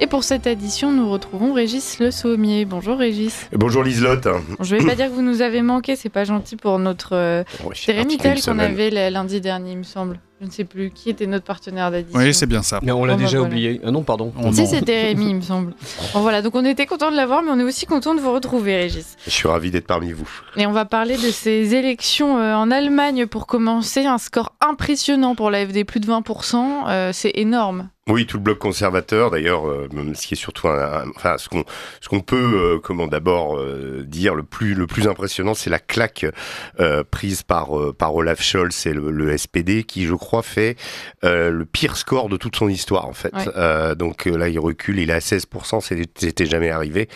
Et pour cette édition, nous retrouvons Régis Le Sommier. Bonjour Régis. Bonjour Liselotte. Je ne vais pas dire que vous nous avez manqué, c'est pas gentil pour notre Térémitel qu'on avait lundi dernier, il me semble. Je ne sais plus qui était notre partenaire d'édition. Oui, c'est bien ça. Mais on l'a déjà oublié. Non, pardon. Si, c'était Rémi, il me semble. Bon, voilà, donc on était content de l'avoir, mais on est aussi content de vous retrouver, Régis. Je suis ravi d'être parmi vous. Et on va parler de ces élections en Allemagne pour commencer. Un score impressionnant pour l'AfD, plus de 20%. C'est énorme. Oui, tout le bloc conservateur, d'ailleurs, ce qui est surtout, ce qu'on peut, d'abord dire le plus impressionnant, c'est la claque prise par Olaf Scholz et le SPD, qui, je crois, fait le pire score de toute son histoire, en fait. Ouais. Donc là, il recule, il est à 16%, c'était jamais arrivé.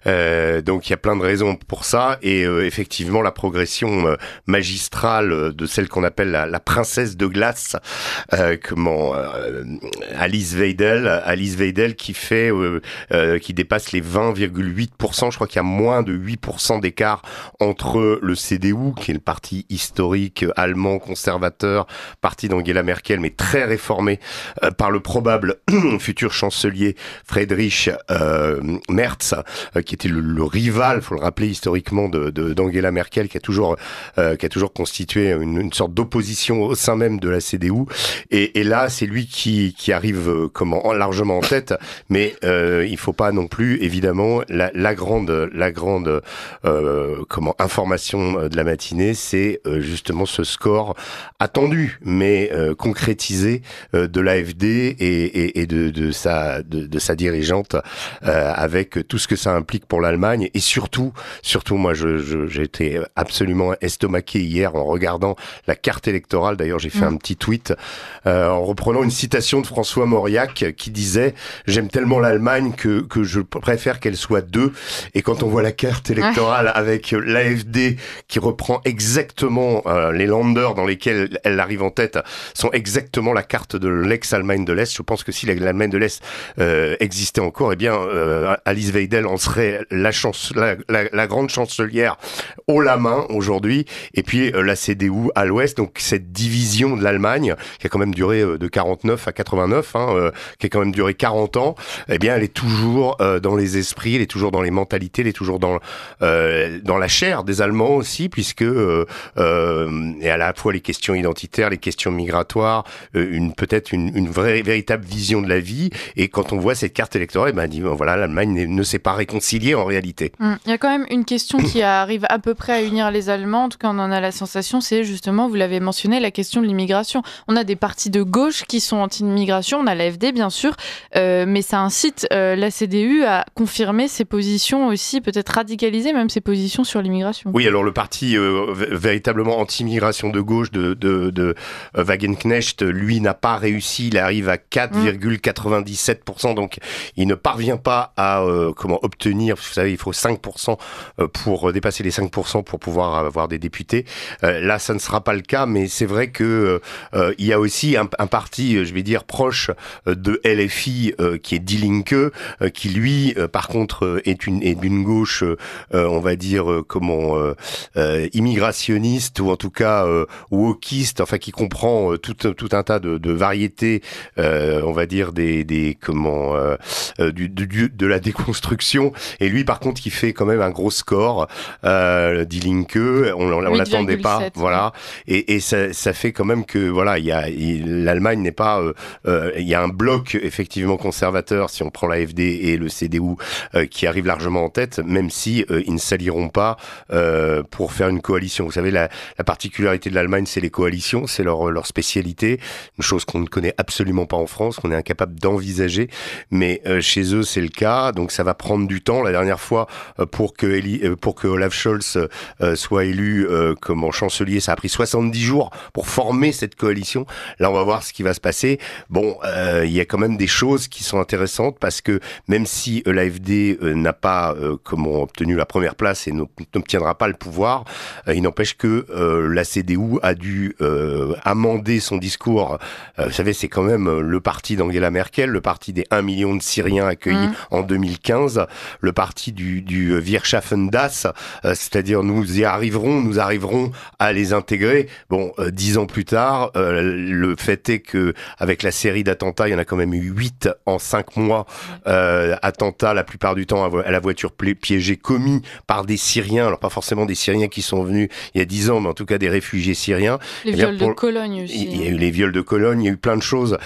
Donc il y a plein de raisons pour ça, et effectivement, la progression magistrale de celle qu'on appelle la princesse de glace, Alice Weidel qui fait qui dépasse les 20,8%. Je crois qu'il y a moins de 8% d'écart entre le CDU, qui est le parti historique allemand conservateur, parti d'Angela Merkel, mais très réformé par le probable futur chancelier Friedrich Merz, qui était le rival, faut le rappeler historiquement, d'Angela Merkel, qui a toujours constitué une sorte d'opposition au sein même de la CDU. Et là, c'est lui qui arrive largement en tête, mais il faut pas non plus, évidemment, la grande information de la matinée, c'est justement ce score attendu mais concrétisé de l'AfD et de sa dirigeante, avec tout ce que ça implique pour l'Allemagne, et surtout moi j'ai été absolument estomaqué hier en regardant la carte électorale. D'ailleurs, j'ai fait un petit tweet en reprenant une citation de François Mauriac qui disait « J'aime tellement l'Allemagne que je préfère qu'elle soit deux ». Et quand on voit la carte électorale avec l'AfD qui reprend exactement les Länder dans lesquels elle arrive en tête, sont exactement la carte de l'ex-Allemagne de l'Est. Je pense que si l'Allemagne de l'Est existait encore, eh bien Alice Weidel en serait la grande chancelière haut la main aujourd'hui. Et puis la CDU à l'Ouest, donc cette division de l'Allemagne qui a quand même duré de 49 à 89, qui a quand même duré 40 ans, eh bien elle est toujours dans les esprits, elle est toujours dans les mentalités, elle est toujours dans la chair des Allemands aussi, puisque et à la fois les questions identitaires, les questions migratoires, peut-être une véritable vision de la vie. Et quand on voit cette carte électorale, voilà, l'Allemagne ne s'est pas réconciliée en réalité. Il y a quand même une question qui arrive à peu près à unir les Allemands, en tout cas on en a la sensation, c'est justement, vous l'avez mentionné, la question de l'immigration. On a des partis de gauche qui sont anti-immigration, on a l'AfD bien sûr, mais ça incite la CDU à confirmer ses positions aussi, peut-être radicaliser même ses positions sur l'immigration. Oui, alors le parti véritablement anti-immigration de gauche de Wagenknecht, lui, n'a pas réussi, il arrive à 4,97%, donc il ne parvient pas à obtenir, vous savez, il faut 5% pour dépasser les 5% pour pouvoir avoir des députés. Là, ça ne sera pas le cas, mais c'est vrai que il y a aussi un parti, je vais dire, proche de LFI, qui est Die Linke, qui lui, par contre, est d'une gauche, on va dire, immigrationniste, ou en tout cas wokiste, enfin qui comprend tout un tas de variétés, on va dire de la déconstruction. Et lui, par contre, qui fait quand même un gros score, Die Linke, on l'attendait pas, voilà. Et ça fait quand même que voilà, l'Allemagne n'est pas, il y a un bloc effectivement conservateur, si on prend l'AfD et le CDU, qui arrive largement en tête, même si ils ne s'allieront pas pour faire une coalition. Vous savez, la particularité de l'Allemagne, c'est les coalitions, c'est leur spécialité, une chose qu'on ne connaît absolument pas en France, qu'on est incapable d'envisager, mais chez eux c'est le cas, donc ça va prendre du temps. La dernière fois, pour que Olaf Scholz soit élu comme chancelier, ça a pris 70 jours pour former cette coalition. Là, on va voir ce qui va se passer. Bon, il y a quand même des choses qui sont intéressantes, parce que même si l'AfD n'a pas obtenu la première place et n'obtiendra pas le pouvoir, il n'empêche que la CDU a dû amender appréhendé son discours. Vous savez, c'est quand même le parti d'Angela Merkel, le parti des 1 million de Syriens accueillis en 2015, le parti du Wir schaffen das, c'est-à-dire nous arriverons à les intégrer. Bon, 10 ans plus tard, le fait est que avec la série d'attentats, il y en a quand même eu 8 en 5 mois, attentats la plupart du temps à la voiture piégée commis par des Syriens, alors pas forcément des Syriens qui sont venus il y a 10 ans, mais en tout cas des réfugiés syriens. Les viols de Cologne aussi. Il y a eu les viols de Cologne, il y a eu plein de choses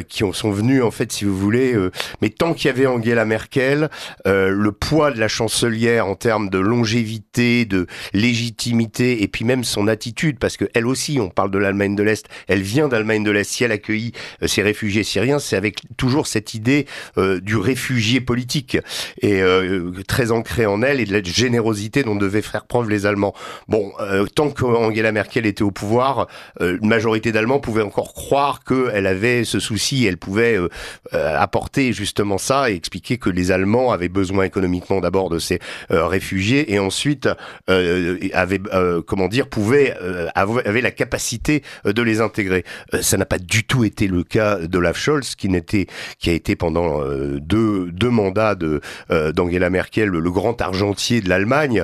qui sont venues, en fait, si vous voulez. Mais tant qu'il y avait Angela Merkel, le poids de la chancelière en termes de longévité, de légitimité, et puis même son attitude, parce que elle aussi, on parle de l'Allemagne de l'Est, elle vient d'Allemagne de l'Est, si elle accueillit ces réfugiés syriens, c'est avec toujours cette idée du réfugié politique, et très ancrée en elle, et de la générosité dont devaient faire preuve les Allemands. Bon, tant qu'Angela Merkel était au pouvoir, une majorité d'Allemands pouvaient encore croire qu'elle avait ce souci, elle pouvait apporter justement ça et expliquer que les Allemands avaient besoin économiquement d'abord de ces réfugiés et ensuite avaient la capacité de les intégrer. Ça n'a pas du tout été le cas d'Olaf Scholz, qui a été pendant deux mandats d'Angela Merkel le grand argentier de l'Allemagne,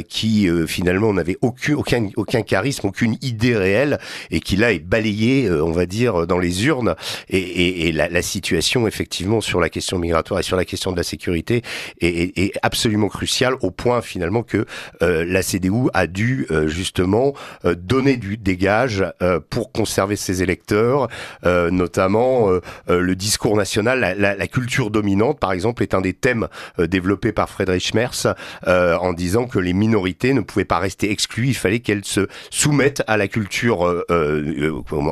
qui finalement n'avait aucun charisme, aucune idée réelle, et qui là est balayé, on va dire, dans les urnes. Et la situation, effectivement, sur la question migratoire et sur la question de la sécurité est absolument cruciale, au point finalement que la CDU a dû justement donner des gages pour conserver ses électeurs, notamment le discours national, la culture dominante, par exemple, est un des thèmes développés par Friedrich Merz, en disant que les minorités ne pouvaient pas rester exclues, il fallait qu'elles se soumettent à la culture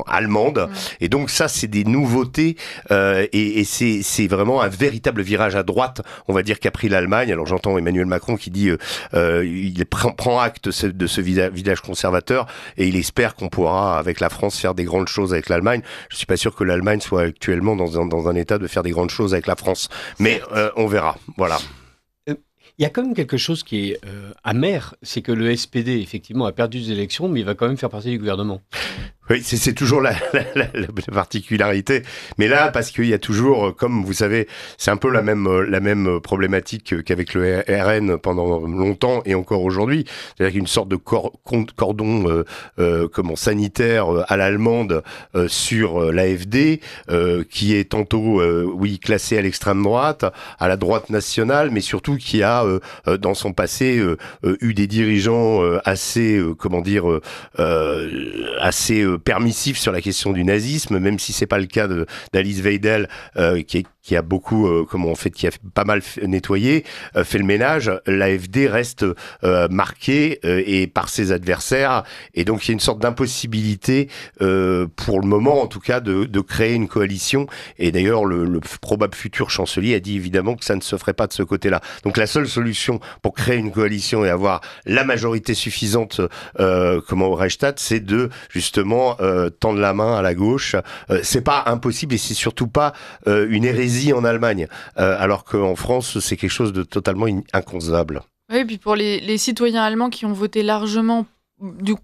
allemande. Et donc ça, c'est des nouveautés, et c'est vraiment un véritable virage à droite, on va dire, qu'a pris l'Allemagne. Alors j'entends Emmanuel Macron qui dit il prend acte de ce village conservateur, et il espère qu'on pourra, avec la France, faire des grandes choses avec l'Allemagne. Je suis pas sûr que l'Allemagne soit actuellement dans un état de faire des grandes choses avec la France, mais on verra. Voilà. Il y a quand même quelque chose qui est amer, c'est que le SPD, effectivement, a perdu des élections, mais il va quand même faire partie du gouvernement. Oui, c'est toujours la particularité. Mais là, parce qu'il y a toujours, comme vous savez, c'est un peu la même problématique qu'avec le RN pendant longtemps et encore aujourd'hui. C'est-à-dire qu'il y a une sorte de cordon sanitaire à l'allemande sur l'AfD, qui est tantôt, classé à l'extrême droite, à la droite nationale, mais surtout qui a, dans son passé, eu des dirigeants assez permissif sur la question du nazisme, même si c'est pas le cas d'Alice Weidel, qui a beaucoup, qui a pas mal nettoyé, fait le ménage. L'AfD reste marquée et par ses adversaires, et donc il y a une sorte d'impossibilité pour le moment, en tout cas, de créer une coalition. Et d'ailleurs, le probable futur chancelier a dit évidemment que ça ne se ferait pas de ce côté-là. Donc la seule solution pour créer une coalition et avoir la majorité suffisante au Reichstag, c'est de justement tendre la main à la gauche. C'est pas impossible, et c'est surtout pas une hérésie en Allemagne, alors qu'en France, c'est quelque chose de totalement inconcevable. Oui, et puis pour les citoyens allemands qui ont voté largement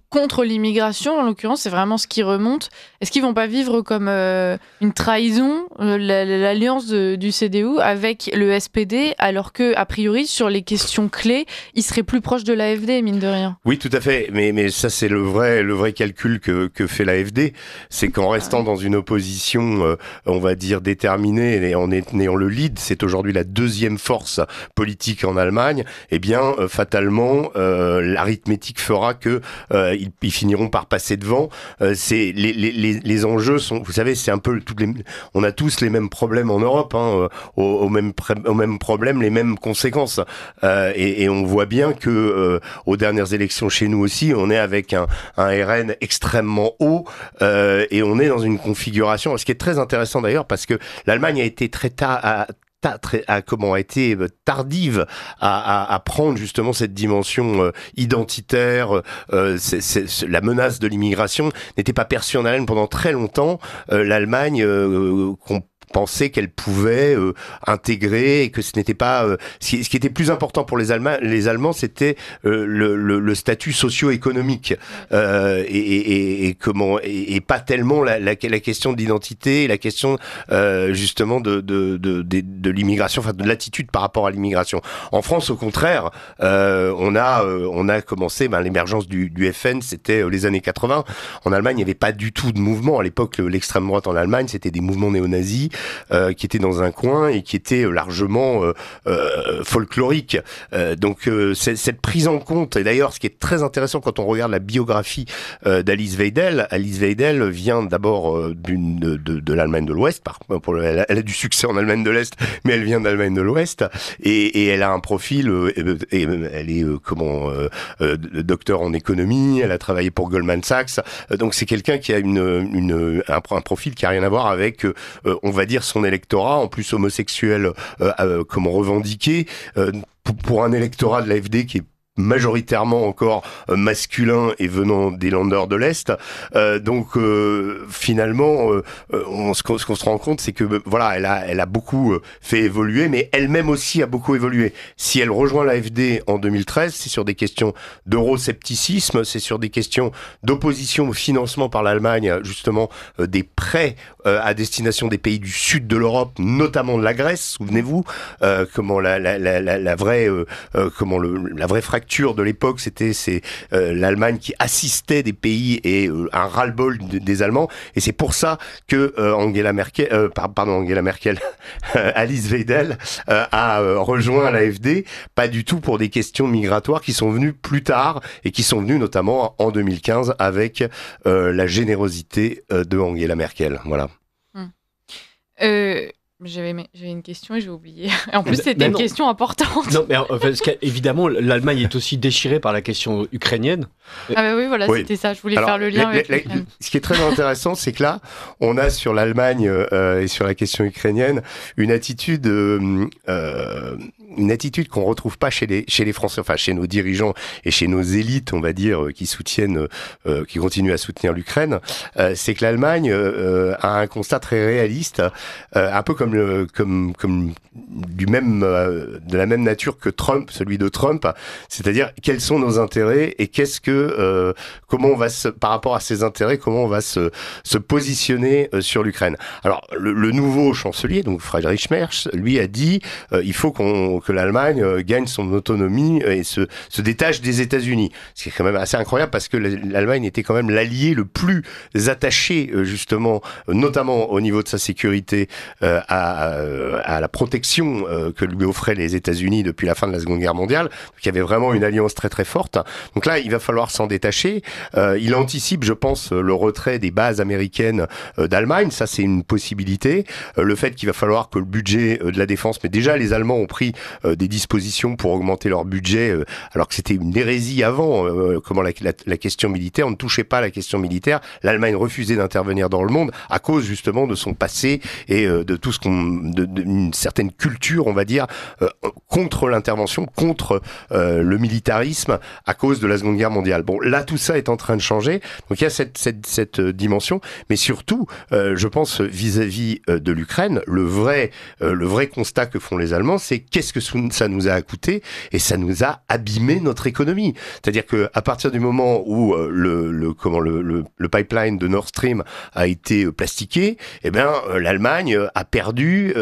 contre l'immigration, en l'occurrence, c'est vraiment ce qui remonte. Est-ce qu'ils vont pas vivre comme une trahison, l'alliance du CDU avec le SPD, alors que, a priori, sur les questions clés, ils seraient plus proches de l'AfD, mine de rien? Oui, tout à fait. Mais ça, c'est le vrai calcul que fait l'AfD. C'est qu'en restant dans une opposition, on va dire, déterminée, et en ayant le lead, c'est aujourd'hui la deuxième force politique en Allemagne, eh bien, fatalement, l'arithmétique fera que ils finiront par passer devant. C'est les enjeux sont, vous savez, c'est un peu on a tous les mêmes problèmes en Europe, au même problème, les mêmes conséquences. Et on voit bien que aux dernières élections chez nous aussi, on est avec un RN extrêmement haut, et on est dans une configuration, ce qui est très intéressant d'ailleurs, parce que l'Allemagne a été très tard a été tardive à prendre justement cette dimension identitaire. La menace de l'immigration n'était pas perçue en Allemagne pendant très longtemps. L'Allemagne pensait qu'elle pouvait intégrer et que ce n'était pas ce qui était plus important pour les Allemands, c'était le statut socio-économique et pas tellement la question d'identité, la question justement de l'immigration, enfin de l'attitude par rapport à l'immigration. En France, au contraire, on a commencé l'émergence du FN, c'était les années 80. En Allemagne, il n'y avait pas du tout de mouvement. À l'époque, l'extrême droite en Allemagne, c'était des mouvements néo-nazis qui étaient dans un coin et qui étaient largement folkloriques. Donc cette prise en compte, et d'ailleurs ce qui est très intéressant quand on regarde la biographie d'Alice Weidel, Alice Weidel vient d'abord de l'Allemagne de l'Ouest, elle a du succès en Allemagne de l'Est, mais elle vient d'Allemagne de l'Ouest, et elle a un profil, elle est docteur en économie, elle a travaillé pour Goldman Sachs, donc c'est quelqu'un qui a un profil qui a rien à voir avec, on va dire, son électorat, en plus homosexuel, revendiqué, pour un électorat de l'AfD qui est majoritairement encore masculin et venant des Länder de l'Est. Donc finalement, ce qu'on se rend compte, c'est que voilà, elle a beaucoup fait évoluer, mais elle-même aussi a beaucoup évolué. Si elle rejoint l'AfD en 2013, c'est sur des questions d'euroscepticisme, c'est sur des questions d'opposition au financement par l'Allemagne, justement des prêts à destination des pays du sud de l'Europe, notamment de la Grèce. Souvenez-vous comment la vraie fracture de l'époque, c'est l'Allemagne qui assistait des pays et un ras-le-bol des Allemands. Et c'est pour ça que Alice Weidel a rejoint l'AfD, pas du tout pour des questions migratoires qui sont venues plus tard et qui sont venues notamment en 2015 avec la générosité de Angela Merkel. Voilà. J'avais une question et j'ai oublié. En plus, c'était une question importante. Non, mais parce qu'évidemment, l'Allemagne est aussi déchirée par la question ukrainienne. Ah bah oui, voilà, c'était ça. Je voulais faire le lien avec l'Ukraine. Ce qui est très intéressant, c'est que là, on a sur l'Allemagne et sur la question ukrainienne une attitude qu'on retrouve pas chez les Français, enfin chez nos dirigeants et chez nos élites, on va dire, qui continuent à soutenir l'Ukraine. C'est que l'Allemagne a un constat très réaliste, un peu comme de la même nature que celui de Trump, c'est-à-dire quels sont nos intérêts et comment on va par rapport à ces intérêts, comment on va se positionner sur l'Ukraine. Alors le nouveau chancelier, donc Friedrich Merz, lui a dit il faut que l'Allemagne gagne son autonomie et se détache des États-Unis. Ce qui est quand même assez incroyable parce que l'Allemagne était quand même l'allié le plus attaché justement, notamment au niveau de sa sécurité, à la protection que lui offraient les États-Unis depuis la fin de la Seconde Guerre mondiale. Donc, il y avait vraiment une alliance très très forte. Donc là, il va falloir s'en détacher. Il anticipe, je pense, le retrait des bases américaines d'Allemagne. Ça, c'est une possibilité. Le fait qu'il va falloir que le budget de la défense, mais déjà les Allemands ont pris des dispositions pour augmenter leur budget, alors que c'était une hérésie avant. Comment la question militaire, on ne touchait pas à la question militaire. L'Allemagne refusait d'intervenir dans le monde à cause justement de son passé et de tout d'une certaine culture, on va dire, contre l'intervention, contre le militarisme à cause de la Seconde Guerre mondiale. Bon, là, tout ça est en train de changer. Donc, il y a cette dimension, mais surtout, je pense, vis-à-vis de l'Ukraine, le vrai constat que font les Allemands, c'est qu'est-ce que ça nous a coûté, et ça nous a abîmé notre économie. C'est-à-dire que à partir du moment où le pipeline de Nord Stream a été plastiqué, eh bien, l'Allemagne a perdu,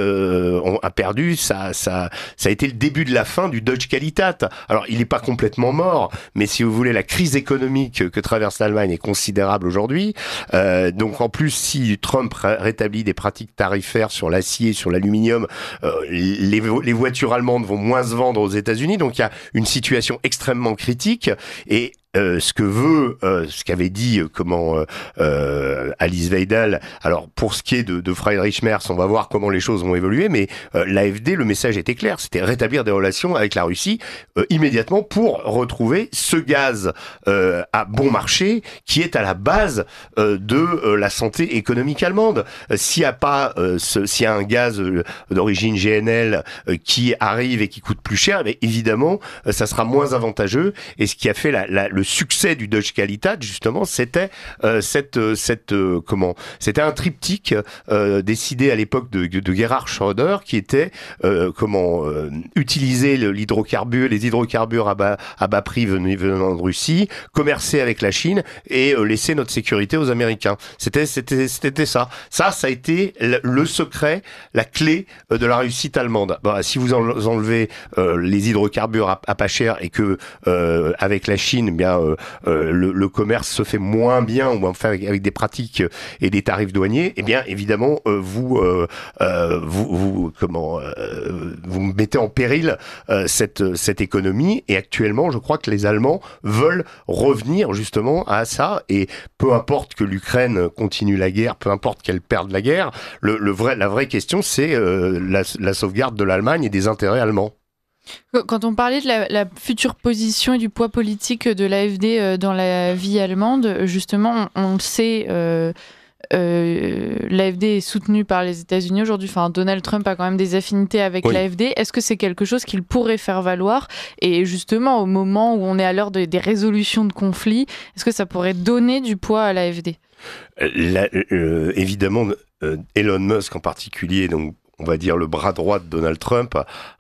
ça a été le début de la fin du Deutsche Qualität. Alors, il n'est pas complètement mort, mais si vous voulez, la crise économique que traverse l'Allemagne est considérable aujourd'hui. Donc, en plus, si Trump rétablit des pratiques tarifaires sur l'acier, sur l'aluminium, les voitures allemandes vont moins se vendre aux États-Unis. Donc, il y a une situation extrêmement critique et ce qu'avait dit Alice Weidel. Alors pour ce qui est de Friedrich Merz, on va voir comment les choses vont évoluer, mais l'AfD, le message était clair, c'était rétablir des relations avec la Russie immédiatement pour retrouver ce gaz à bon marché qui est à la base de la santé économique allemande. S'il y a un gaz d'origine GNL qui arrive et qui coûte plus cher, mais évidemment ça sera moins avantageux, et ce qui a fait le le succès du Deutsche Qualität, justement, c'était c'était un triptyque décidé à l'époque de Gerhard Schröder, qui était utiliser les hydrocarbures à bas prix venant de Russie, commercer avec la Chine et laisser notre sécurité aux Américains. C'était ça. Ça a été le secret, la clé de la réussite allemande. Bon, si vous enlevez les hydrocarbures à pas cher et que avec la Chine, bien le commerce se fait moins bien, ou enfin avec des pratiques et des tarifs douaniers, eh bien évidemment vous mettez en péril cette économie. Et actuellement, je crois que les Allemands veulent revenir justement à ça. Et peu importe que l'Ukraine continue la guerre, peu importe qu'elle perde la guerre, la vraie question, c'est la sauvegarde de l'Allemagne et des intérêts allemands. Quand on parlait de la future position et du poids politique de l'AfD dans la vie allemande, justement, on le sait, l'AfD est soutenue par les États-Unis aujourd'hui. Enfin, Donald Trump a quand même des affinités avec l'AfD. Est-ce que c'est quelque chose qu'il pourrait faire valoir ? Et justement, au moment où on est à l'heure des résolutions de conflits, est-ce que ça pourrait donner du poids à l'AfD ? Évidemment, Elon Musk en particulier, donc on va dire le bras droit de Donald Trump,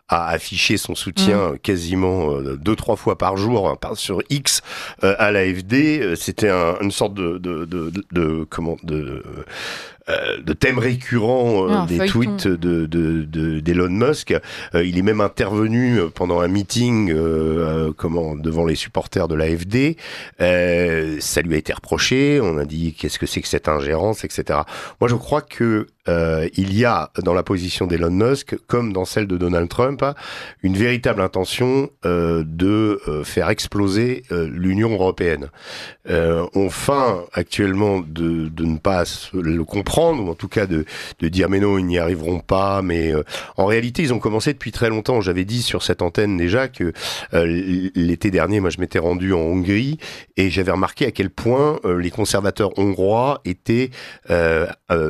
a affiché son soutien quasiment 2-3 fois par jour sur X à l'AfD. C'était une sorte de thème récurrent des tweets d'Elon Musk. Il est même intervenu pendant un meeting devant les supporters de l'AfD. Ça lui a été reproché. On a dit qu'est-ce que c'est que cette ingérence, etc. Moi, je crois que il y a dans la position d'Elon Musk, comme dans celle de Donald Trump, une véritable intention de faire exploser l'Union européenne. On feint actuellement de ne pas le comprendre, ou en tout cas de dire mais non, ils n'y arriveront pas, mais en réalité ils ont commencé depuis très longtemps. J'avais dit sur cette antenne déjà que l'été dernier, moi je m'étais rendu en Hongrie et j'avais remarqué à quel point les conservateurs hongrois étaient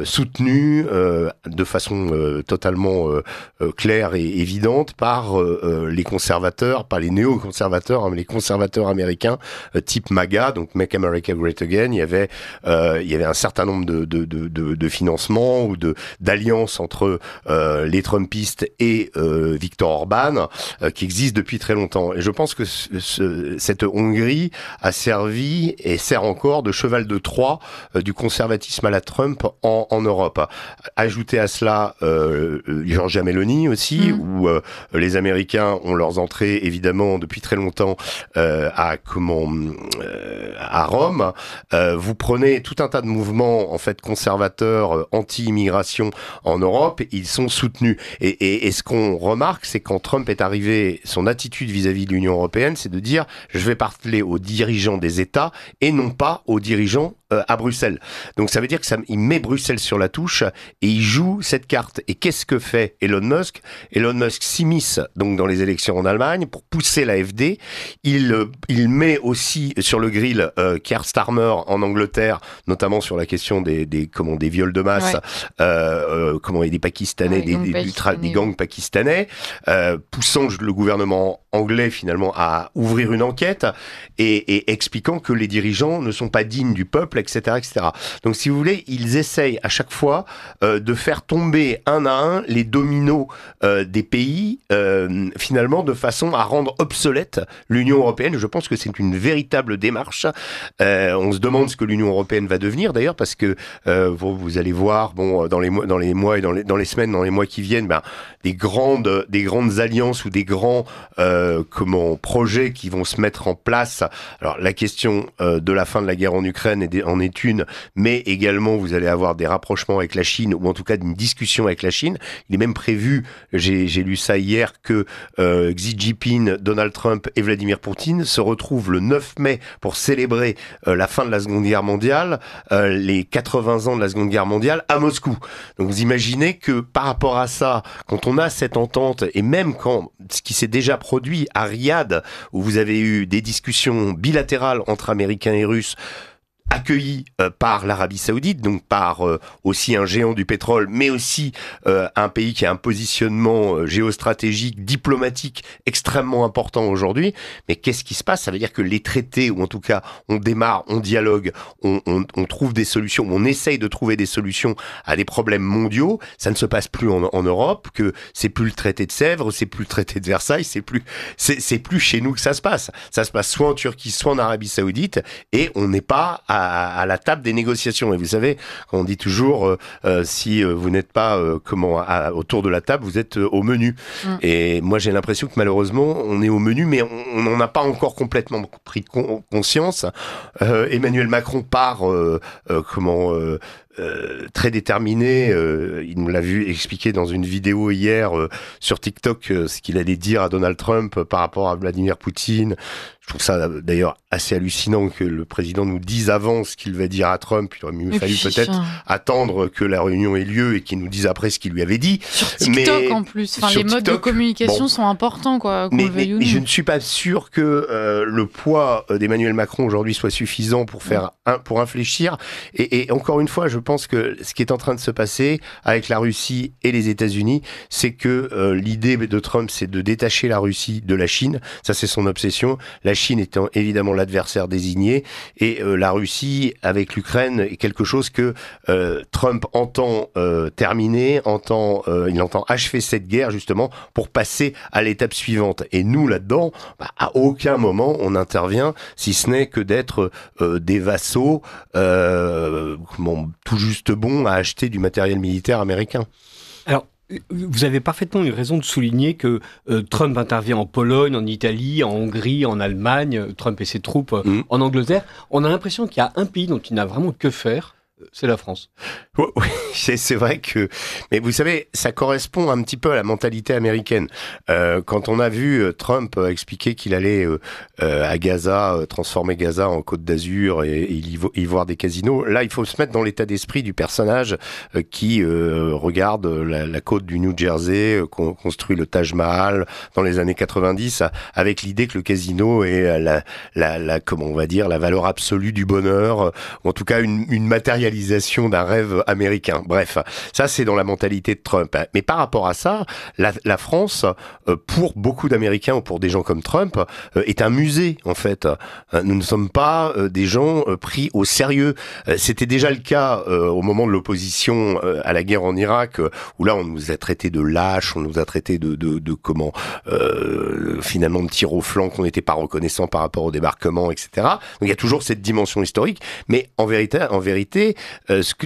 soutenus de façon totalement claire et évidente par les conservateurs, pas les néo-conservateurs, mais les conservateurs américains type MAGA, donc Make America Great Again. Il y avait un certain nombre de financements ou d'alliances entre les Trumpistes et Viktor Orban qui existent depuis très longtemps. Et je pense que cette Hongrie a servi et sert encore de cheval de Troie du conservatisme à la Trump en Europe. Ajouter à cela Giorgia Meloni aussi, où les Américains ont leurs entrées évidemment depuis très longtemps à Rome. Vous prenez tout un tas de mouvements en fait conservateurs anti-immigration en Europe, ils sont soutenus. Et ce qu'on remarque, c'est quand Trump est arrivé, son attitude vis-à-vis de l'Union européenne, c'est de dire je vais parler aux dirigeants des États et non pas aux dirigeants à Bruxelles. Donc ça veut dire que il met Bruxelles sur la touche et il joue cette carte. Et qu'est-ce que fait Elon Musk ? Elon Musk s'immisce donc dans les élections en Allemagne pour pousser l'AfD. Il met aussi sur le grill Keir Starmer en Angleterre, notamment sur la question des viols de masse, et des Pakistanais, des gangs pakistanais, poussant le gouvernement anglais finalement à ouvrir une enquête et expliquant que les dirigeants ne sont pas dignes du peuple, etc., etc. Donc, si vous voulez, ils essayent à chaque fois de faire tomber un à un les dominos des pays, finalement, de façon à rendre obsolète l'Union européenne. Je pense que c'est une véritable démarche. On se demande ce que l'Union européenne va devenir, d'ailleurs, parce que vous allez voir, dans les mois et dans les semaines, dans les mois qui viennent, des grandes alliances ou des grands projets qui vont se mettre en place. Alors, la question de la fin de la guerre en Ukraine en est une, mais également vous allez avoir des rapprochements avec la Chine, ou en tout cas une discussion avec la Chine. Il est même prévu, j'ai lu ça hier, que Xi Jinping, Donald Trump et Vladimir Poutine se retrouvent le 9 mai pour célébrer la fin de la Seconde Guerre mondiale, les 80 ans de la Seconde Guerre mondiale à Moscou. Donc vous imaginez que par rapport à ça, quand on a cette entente, et même quand ce qui s'est déjà produit à Riyad, où vous avez eu des discussions bilatérales entre Américains et Russes, accueilli par l'Arabie Saoudite, donc par aussi un géant du pétrole, mais aussi un pays qui a un positionnement géostratégique, diplomatique extrêmement important aujourd'hui. Mais qu'est-ce qui se passe? Ça veut dire que les traités, ou en tout cas on démarre, on dialogue, on trouve des solutions, on essaye de trouver des solutions à des problèmes mondiaux. Ça ne se passe plus en Europe, que c'est plus le traité de Sèvres, c'est plus le traité de Versailles, c'est plus chez nous que ça se passe. Ça se passe soit en Turquie, soit en Arabie Saoudite, et on n'est pas à la table des négociations. Et vous savez, on dit toujours, si vous n'êtes pas autour de la table, vous êtes au menu. Et moi, j'ai l'impression que malheureusement, on est au menu, mais on n'en a pas encore complètement pris conscience. Emmanuel Macron part très déterminé, il nous l'a vu expliquer dans une vidéo hier sur TikTok ce qu'il allait dire à Donald Trump par rapport à Vladimir Poutine. Je trouve ça d'ailleurs assez hallucinant que le président nous dise avant ce qu'il va dire à Trump. Il aurait mieux fallu peut-être attendre que la réunion ait lieu et qu'il nous dise après ce qu'il lui avait dit. Sur TikTok en plus, les modes de communication sont importants, quoi. Mais je ne suis pas sûr que le poids d'Emmanuel Macron aujourd'hui soit suffisant pour infléchir. Et encore une fois, je pense que ce qui est en train de se passer avec la Russie et les États-Unis, c'est que l'idée de Trump, c'est de détacher la Russie de la Chine. Ça, c'est son obsession. La Chine étant évidemment l'adversaire désigné, et la Russie avec l'Ukraine est quelque chose que Trump entend terminer, il entend achever cette guerre justement pour passer à l'étape suivante. Et nous là-dedans, à aucun moment on intervient, si ce n'est que d'être des vassaux tout juste bons à acheter du matériel militaire américain. Alors, vous avez parfaitement eu raison de souligner que Trump intervient en Pologne, en Italie, en Hongrie, en Allemagne, Trump et ses troupes en Angleterre. On a l'impression qu'il y a un pays dont il n'a vraiment que faire, c'est la France. Oui, c'est vrai que... Mais vous savez, ça correspond un petit peu à la mentalité américaine. Quand on a vu Trump expliquer qu'il allait à Gaza, transformer Gaza en Côte d'Azur et y voir des casinos, là, il faut se mettre dans l'état d'esprit du personnage qui regarde la côte du New Jersey, construit le Taj Mahal dans les années 90, avec l'idée que le casino est comment on va dire, la valeur absolue du bonheur, ou en tout cas une matérialisation d'un rêve américain. Bref, ça c'est dans la mentalité de Trump. Mais par rapport à ça, la France, pour beaucoup d'Américains ou pour des gens comme Trump, est un musée en fait. Nous ne sommes pas des gens pris au sérieux. C'était déjà le cas au moment de l'opposition à la guerre en Irak, où là on nous a traités de lâches, on nous a traités finalement de tir au flanc, qu'on n'était pas reconnaissant par rapport au débarquement, etc. Donc il y a toujours cette dimension historique, mais en vérité,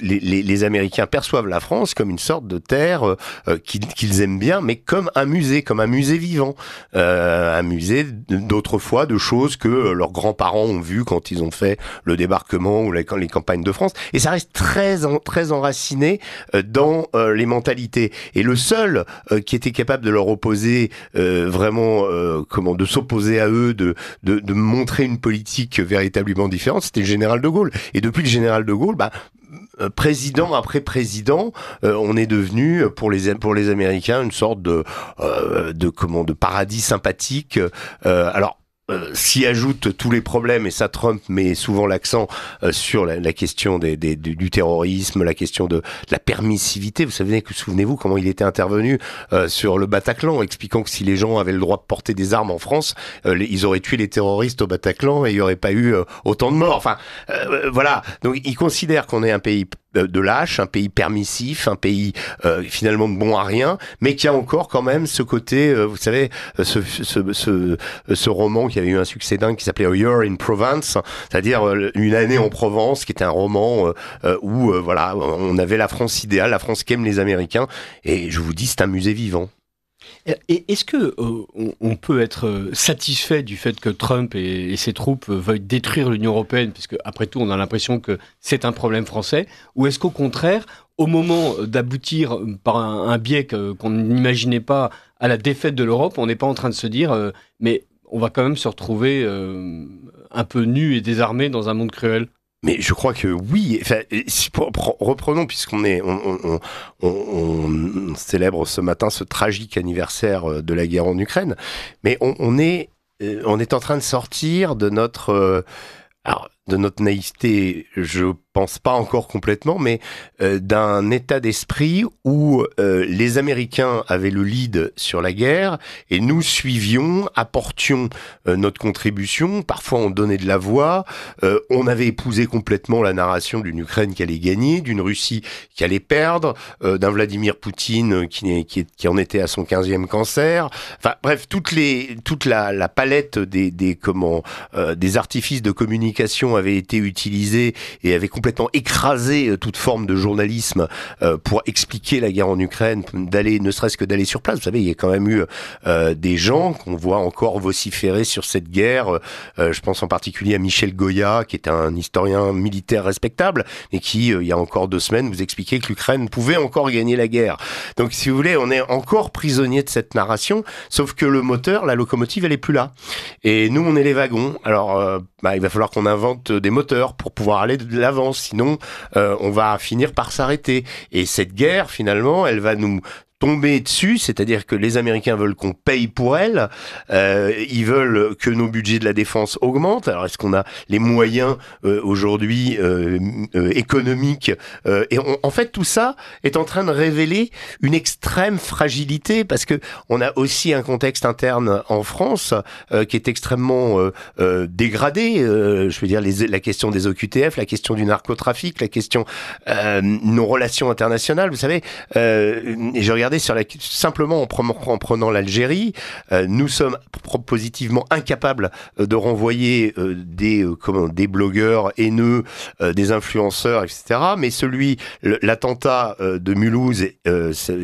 les Américains perçoivent la France comme une sorte de terre qu'ils aiment bien, mais comme un musée vivant, un musée d'autrefois, de choses que leurs grands-parents ont vues quand ils ont fait le débarquement ou les campagnes de France, et ça reste très enraciné dans les mentalités. Et le seul qui était capable de leur opposer de s'opposer à eux, de montrer une politique véritablement différente, c'était le général de Gaulle. Et depuis le général de Gaulle, président après président, on est devenu pour les Américains une sorte de paradis sympathique. Alors s'y ajoutent tous les problèmes, et ça Trump met souvent l'accent sur la question du terrorisme, la question de la permissivité. Souvenez-vous comment il était intervenu sur le Bataclan, expliquant que si les gens avaient le droit de porter des armes en France, ils auraient tué les terroristes au Bataclan et il n'y aurait pas eu autant de morts. Enfin, voilà. Donc il considère qu'on est un pays de lâche, un pays permissif, un pays finalement de bon à rien, mais qui a encore quand même ce côté, vous savez, ce roman qui avait eu un succès dingue qui s'appelait A Year in Provence, c'est-à-dire une année en Provence, qui était un roman où on avait la France idéale, la France qu'aiment les Américains, et je vous dis, c'est un musée vivant. Et est-ce que on peut être satisfait du fait que Trump et ses troupes veuillent détruire l'Union européenne, puisque après tout on a l'impression que c'est un problème français, ou est-ce qu'au contraire, au moment d'aboutir par un biais qu'on n'imaginait pas à la défaite de l'Europe, on n'est pas en train de se dire mais on va quand même se retrouver un peu nus et désarmés dans un monde cruel? Mais je crois que oui. Enfin, reprenons, puisqu'on on célèbre ce matin ce tragique anniversaire de la guerre en Ukraine. Mais on est en train de sortir de notre de notre naïveté, je pense pas encore complètement, mais d'un état d'esprit où les Américains avaient le lead sur la guerre et nous suivions, apportions notre contribution. Parfois, on donnait de la voix. On avait épousé complètement la narration d'une Ukraine qui allait gagner, d'une Russie qui allait perdre, d'un Vladimir Poutine qui en était à son 15e cancer. Enfin, bref, toute la palette des artifices de communication avait été utilisée et avait complètement écrasé toute forme de journalisme pour expliquer la guerre en Ukraine, ne serait-ce que d'aller sur place. Vous savez, il y a quand même eu des gens qu'on voit encore vociférer sur cette guerre. Je pense en particulier à Michel Goya, qui est un historien militaire respectable, et qui, il y a encore 2 semaines, vous expliquait que l'Ukraine pouvait encore gagner la guerre. Donc, si vous voulez, on est encore prisonnier de cette narration, sauf que le moteur, la locomotive, elle est plus là. Et nous, on est les wagons. Alors, il va falloir qu'on invente des moteurs pour pouvoir aller de l'avant. Sinon, on va finir par s'arrêter. Et cette guerre, finalement, elle va nous tomber dessus, c'est-à-dire que les Américains veulent qu'on paye pour elle, ils veulent que nos budgets de la défense augmentent. Alors est-ce qu'on a les moyens aujourd'hui économiques en fait tout ça est en train de révéler une extrême fragilité parce que on a aussi un contexte interne en France qui est extrêmement dégradé. Je veux dire la question des OQTF, la question du narcotrafic, la question nos relations internationales. Vous savez, j'ai regardé simplement en prenant l'Algérie, nous sommes positivement incapables de renvoyer des blogueurs haineux, des influenceurs, etc. Mais l'attentat de Mulhouse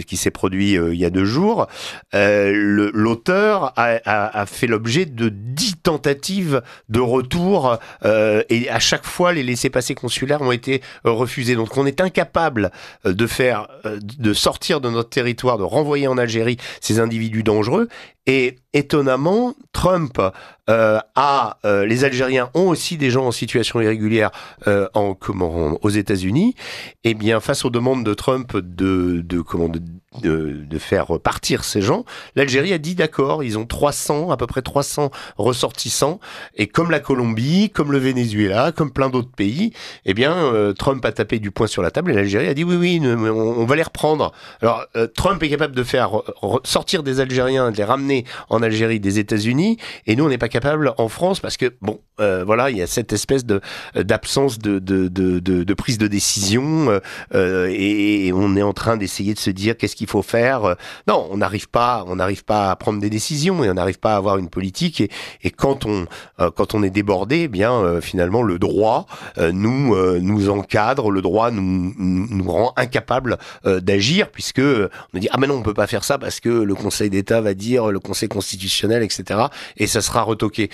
qui s'est produit il y a 2 jours, l'auteur a fait l'objet de 10 tentatives de retour et à chaque fois les laissez-passer consulaires ont été refusés. Donc on est incapable de sortir de notre territoire, de renvoyer en Algérie ces individus dangereux. Et étonnamment, Trump les Algériens ont aussi des gens en situation irrégulière aux États-Unis. Et bien, face aux demandes de Trump de faire partir ces gens, l'Algérie a dit d'accord, ils ont à peu près 300 ressortissants. Et comme la Colombie, comme le Venezuela, comme plein d'autres pays, eh bien, Trump a tapé du poing sur la table et l'Algérie a dit oui, on va les reprendre. Alors, Trump est capable de faire sortir des Algériens, de les ramener en Algérie des États-Unis, et nous on n'est pas capable en France parce que il y a cette espèce d'absence de prise de décision et on est en train d'essayer de se dire qu'est-ce qu'il faut faire. Non, on n'arrive pas à prendre des décisions et on n'arrive pas à avoir une politique et quand on est débordé, finalement le droit nous encadre, le droit nous rend incapables d'agir puisque on dit mais non on peut pas faire ça parce que le Conseil d'État va dire, le Conseil constitutionnel, etc. Et ça sera retoqué.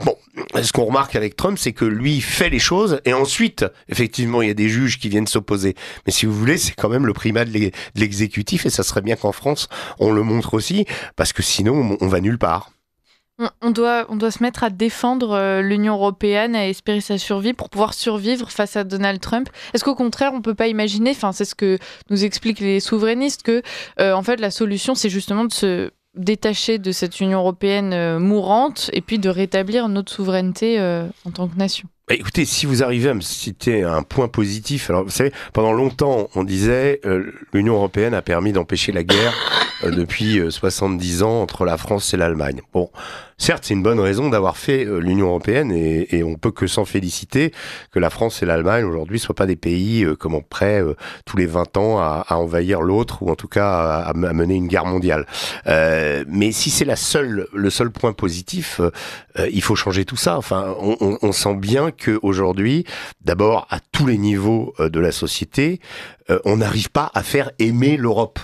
Bon, ce qu'on remarque avec Trump, c'est que lui fait les choses et ensuite, effectivement, il y a des juges qui viennent s'opposer. Mais si vous voulez, c'est quand même le primat de l'exécutif et ça serait bien qu'en France, on le montre aussi parce que sinon, on va nulle part. On doit se mettre à défendre l'Union européenne, à espérer sa survie pour pouvoir survivre face à Donald Trump. Est-ce qu'au contraire, on ne peut pas imaginer, c'est ce que nous expliquent les souverainistes, que en fait la solution, c'est justement de se détacher de cette Union européenne mourante et puis de rétablir notre souveraineté en tant que nation? Écoutez, si vous arrivez à me citer un point positif, alors vous savez, pendant longtemps, on disait l'Union européenne a permis d'empêcher la guerre depuis 70 ans entre la France et l'Allemagne. Bon, certes, c'est une bonne raison d'avoir fait l'Union européenne et on peut que s'en féliciter que la France et l'Allemagne aujourd'hui soient pas des pays comme prêts tous les 20 ans à envahir l'autre ou en tout cas à mener une guerre mondiale. Mais si c'est le seul point positif, il faut changer tout ça. Enfin, on sent bien qu'aujourd'hui, d'abord à tous les niveaux de la société, on n'arrive pas à faire aimer l'Europe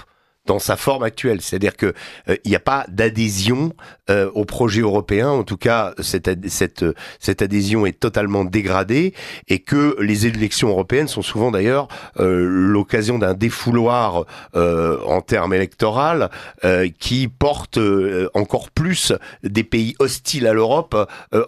dans sa forme actuelle. C'est-à-dire que il n'y a pas d'adhésion au projet européen. En tout cas, cette adhésion est totalement dégradée et que les élections européennes sont souvent d'ailleurs l'occasion d'un défouloir en termes électoraux qui porte encore plus des pays hostiles à l'Europe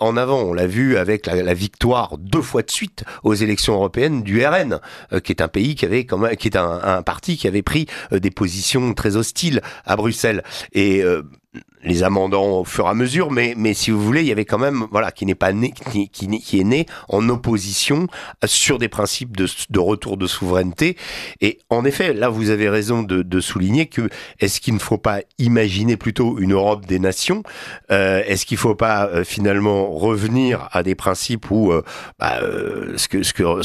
en avant. On l'a vu avec la victoire 2 fois de suite aux élections européennes du RN, qui est un pays qui est un parti qui avait pris des positions très hostiles à Bruxelles. Et les amendant au fur et à mesure, mais si vous voulez, il y avait quand même, voilà, qui est né en opposition sur des principes de retour de souveraineté. Et en effet, là, vous avez raison de souligner que est-ce qu'il ne faut pas imaginer plutôt une Europe des nations? Est-ce qu'il ne faut pas finalement revenir à des principes où ce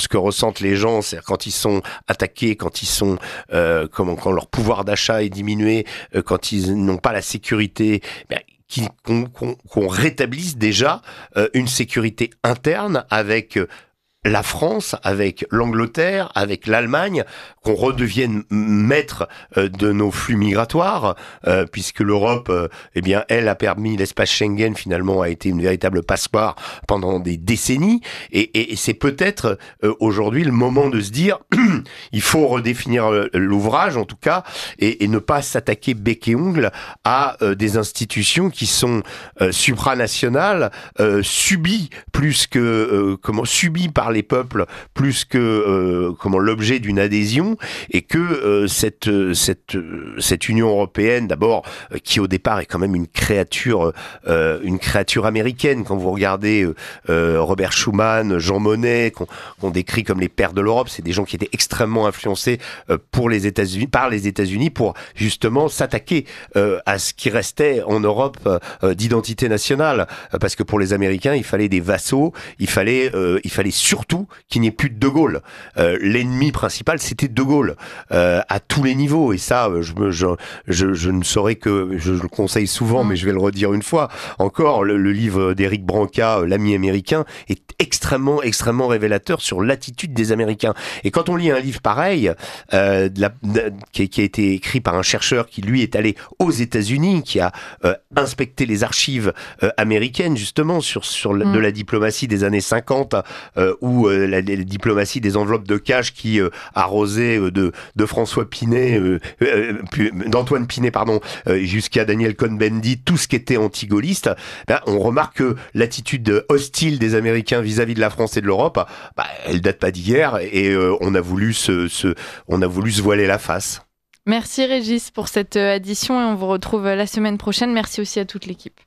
que ressentent les gens, c'est quand ils sont attaqués, quand ils sont quand leur pouvoir d'achat est diminué, quand ils n'ont pas la sécurité, qu'on rétablisse déjà une sécurité interne avec la France, avec l'Angleterre, avec l'Allemagne, qu'on redevienne maître de nos flux migratoires, puisque l'Europe, elle a permis, l'espace Schengen finalement a été une véritable passoire pendant des décennies, et c'est peut-être aujourd'hui le moment de se dire, il faut redéfinir l'ouvrage en tout cas, et ne pas s'attaquer bec et ongle à des institutions qui sont supranationales, subies par les peuples plus que l'objet d'une adhésion, et que cette Union européenne, d'abord, qui au départ est quand même une créature américaine. Quand vous regardez Robert Schuman, Jean Monnet, qu'on décrit comme les pères de l'Europe, c'est des gens qui étaient extrêmement influencés par les États-Unis pour justement s'attaquer à ce qui restait en Europe d'identité nationale, parce que pour les Américains, il fallait des vassaux, il fallait surtout qu'il n'y ait plus de De Gaulle. L'ennemi principal, c'était De Gaulle, à tous les niveaux. Et ça, je ne saurais que... Je le conseille souvent, mais je vais le redire une fois encore, le livre d'Éric Branca, L'ami américain, est extrêmement, extrêmement révélateur sur l'attitude des Américains. Et quand on lit un livre pareil, qui a été écrit par un chercheur qui, lui, est allé aux États-Unis, qui a inspecté les archives américaines, justement, de la diplomatie des années 50, ou la diplomatie des enveloppes de cash qui arrosait de François Pinet, d'Antoine Pinet, jusqu'à Daniel Cohn-Bendit, tout ce qui était anti-gaulliste, on remarque que l'attitude hostile des Américains vis-à-vis de la France et de l'Europe, elle date pas d'hier, et on a voulu se voiler la face. Merci Régis pour cette édition, et on vous retrouve la semaine prochaine. Merci aussi à toute l'équipe.